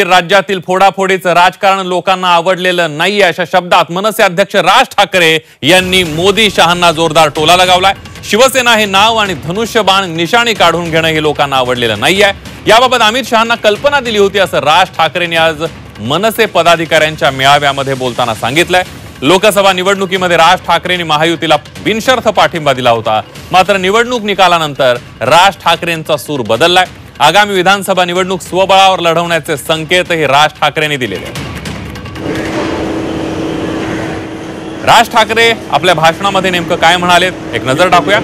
राज्यातील फोडाफोडीचं राजकारण लोकांना आवडलेलं नाही अशा शब्दात मनसे अध्यक्ष राज ठाकरे यांनी मोदी शहांना जोरदार टोला लगावलाय। शिवसेना हे नाव आणि धनुष्यबाण निशाणी काढून घेणं हे लोकांना आवडलेलं नाहीये। याबाबत अमित शहांना कल्पना दिली होती असं राज ठाकरेंनी आज मनसे पदाधिकाऱ्यांच्या मेळाव्यामध्ये बोलताना सांगितलंय। लोकसभा निवडणुकीमध्ये राज ठाकरेंनी महायुतीला बिनशर्त पाठिंबा दिला होता, मात्र निवडणूक निकालानंतर राज ठाकरेंचा सूर बदललाय। आगामी विधानसभा निवडणूक स्वबळावर लढवण्याचे संकेतही राज ठाकरेंनी दिलेले आहेत। राज ठाकरे आपल्या भाषणामध्ये नेमकं काय म्हणालेत, एक नजर टाकूया।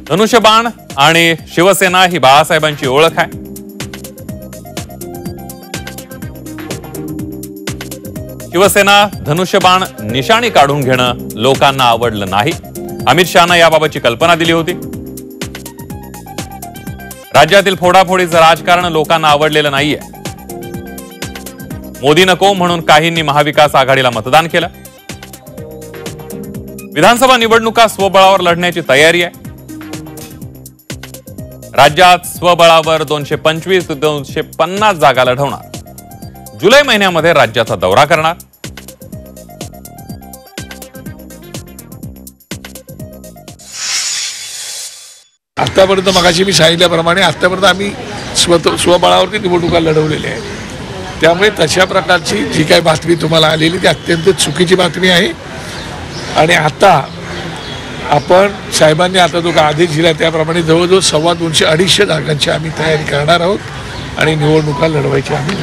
धनुष्यबाण आणि शिवसेना ही बाळासाहेबांची ओळख आहे। शिवसेना धनुष्यबाण निशाणी काढून घेणं लोकांना आवडलं नाही। अमित शहांना याबाबतची कल्पना दिली होती। राज्यातील फोडाफोडीचं राजकारण लोकांना आवडलेलं नाहीये। मोदी नको म्हणून काहींनी महाविकास आघाडीला मतदान केलं। विधानसभा निवडणुका स्वबळावर लढण्याची तयारी आहे। राज्यात स्वबळावर 225 ते 250 जागा लढवणार। जुलै महिन्यामध्ये राज्याचा दौरा करणार। आतापर्यंत मगाशी मी सांगितल्याप्रमाणे आतापर्यंत आम्ही स्वबळावरती निवडणुका लढवलेल्या आहेत। त्यामुळे तशा प्रकारची जी काही बातमी तुम्हाला आलेली ती अत्यंत चुकीची बातमी आहे। आणि आता आपण साहेबांनी आता जो आदेश दिला त्याप्रमाणे जवळजवळ 225-250 जागांची आम्ही तयारी करणार आहोत आणि निवडणुका लढवायची आम्ही